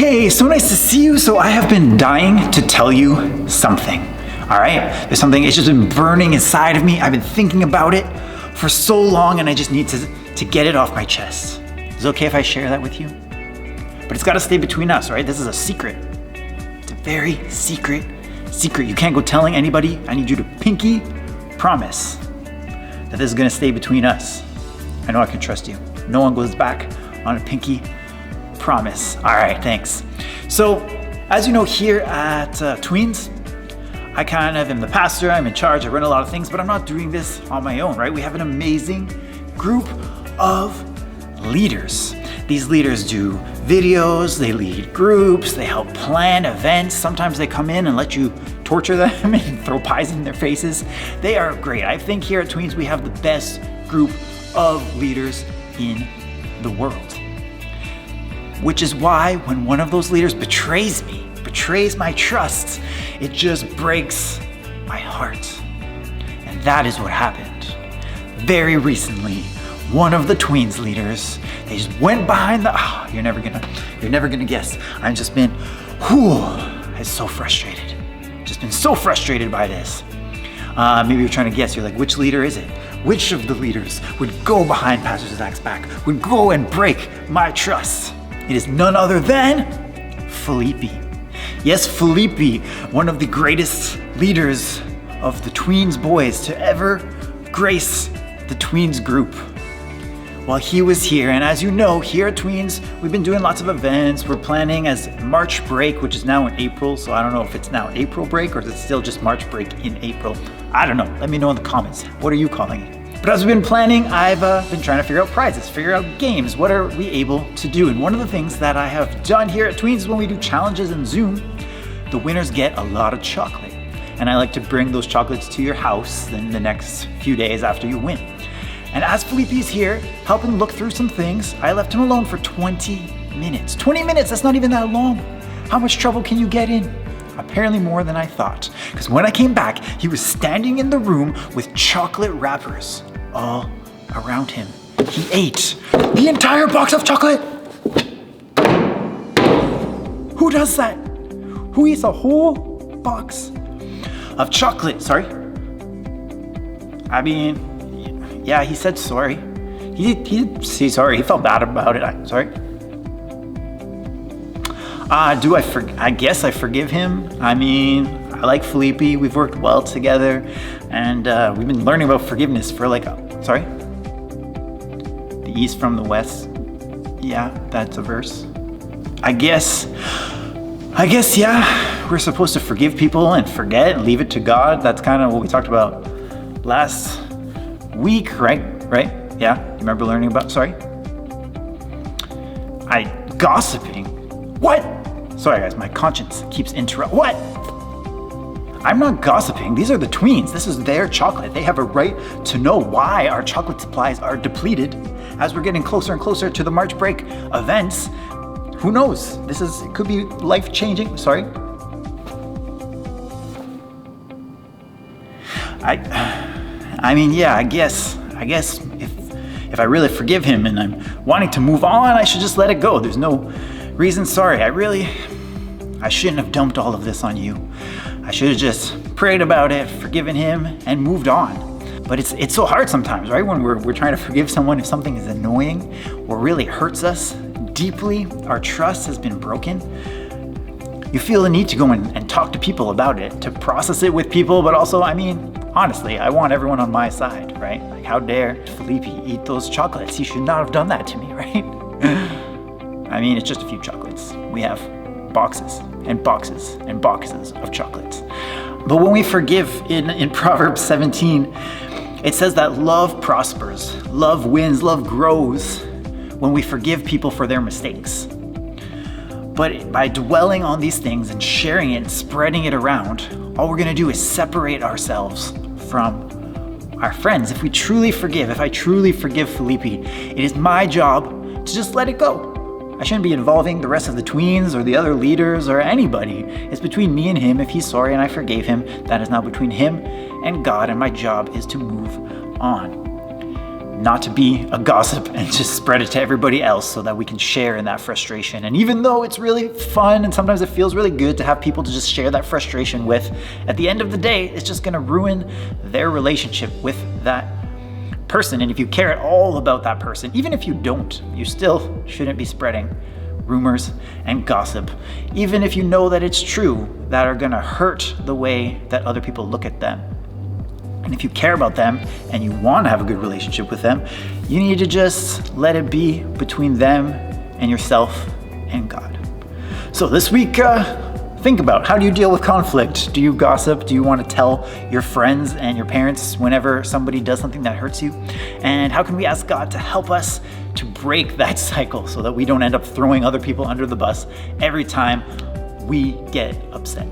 Hey, so nice to see you. So I have been dying to tell you something, all right? There's something, it's just been burning inside of me. I've been thinking about it for so long and I just need to get it off my chest. Is it okay if I share that with you? But it's gotta stay between us, all right? This is a secret. It's a very secret. You can't go telling anybody. I need you to pinky promise that this is gonna stay between us. I know I can trust you. No one goes back on a pinky promise. All right, thanks. So, as you know, here at Tweens, I kind of am the pastor, I'm in charge, I run a lot of things, but I'm not doing this on my own, right? We have an amazing group of leaders. These leaders do videos, they lead groups, they help plan events. Sometimes they come in and let you torture them and throw pies in their faces. They are great. I think here at Tweens, we have the best group of leaders in the world. Which is why when one of those leaders betrays me, betrays my trust, it just breaks my heart. And that is what happened. Very recently, one of the Tweens leaders, they just went behind the, you're never gonna guess. I've just been, it's so frustrated. Just been so frustrated by this. Maybe you're trying to guess, you're like, which leader is it? Which of the leaders would go behind Pastor Zach's back, would go and break my trust? It is none other than Felipe. Yes, Felipe, one of the greatest leaders of the Tweens boys to ever grace the Tweens group. Well, he was here, and as you know, here at Tweens, we've been doing lots of events. We're planning as March break, which is now in April, so I don't know if it's now April break or is it still just March break in April. I don't know, let me know in the comments. What are you calling it? But as we've been planning, I've been trying to figure out prizes, figure out games. What are we able to do? And one of the things that I have done here at Tweens is when we do challenges in Zoom, the winners get a lot of chocolate. And I like to bring those chocolates to your house in the next few days after you win. And as Felipe's here, helping look through some things, I left him alone for 20 minutes. 20 minutes, that's not even that long. How much trouble can you get in? Apparently more than I thought. Because when I came back, he was standing in the room with chocolate wrappers all around him. He ate the entire box of chocolate. Who does that? Who eats a whole box of chocolate? Sorry? I mean, yeah, he said sorry. He did say sorry. He felt bad about it. I'm sorry. I guess I forgive him. I mean, I like Felipe. We've worked well together, and we've been learning about forgiveness for sorry? The East from the West. Yeah, that's a verse. I guess, yeah, we're supposed to forgive people and forget and leave it to God. That's kind of what we talked about last week, right? Yeah, you remember learning about, gossiping. What? Sorry guys, my conscience keeps interrupting. What? I'm not gossiping. These are the Tweens. This is their chocolate. They have a right to know why our chocolate supplies are depleted as we're getting closer and closer to the March break events. Who knows? It could be life-changing. Sorry. I mean, yeah, I guess if I really forgive him and I'm wanting to move on, I should just let it go. There's no reason. Sorry, I shouldn't have dumped all of this on you. I should have just prayed about it, forgiven him, and moved on. But it's so hard sometimes, right? When we're trying to forgive someone, if something is annoying or really hurts us deeply, our trust has been broken. You feel the need to go and talk to people about it, to process it with people, but also, I mean, honestly, I want everyone on my side, right? Like, how dare Felipe eat those chocolates? He should not have done that to me, right? I mean, it's just a few chocolates. We have boxes and boxes and boxes of chocolates. But when we forgive in Proverbs 17, it says that love prospers, love wins, love grows when we forgive people for their mistakes. But by dwelling on these things and sharing it and spreading it around, all we're gonna do is separate ourselves from our friends. If I truly forgive Felipe, it is my job to just let it go. I shouldn't be involving the rest of the Tweens or the other leaders or anybody. It's between me and him. If he's sorry and I forgave him, that is now between him and God, and my job is to move on. not to be a gossip and just spread it to everybody else so that we can share in that frustration. And even though it's really fun and sometimes it feels really good to have people to just share that frustration with, at the end of the day, it's just gonna ruin their relationship with that person. And if you care at all about that person, even if you don't, you still shouldn't be spreading rumors and gossip, even if you know that it's true, that are gonna hurt the way that other people look at them. And if you care about them and you want to have a good relationship with them, you need to just let it be between them and yourself and God. So this week, think about, how do you deal with conflict? Do you gossip? Do you want to tell your friends and your parents whenever somebody does something that hurts you? And how can we ask God to help us to break that cycle so that we don't end up throwing other people under the bus every time we get upset?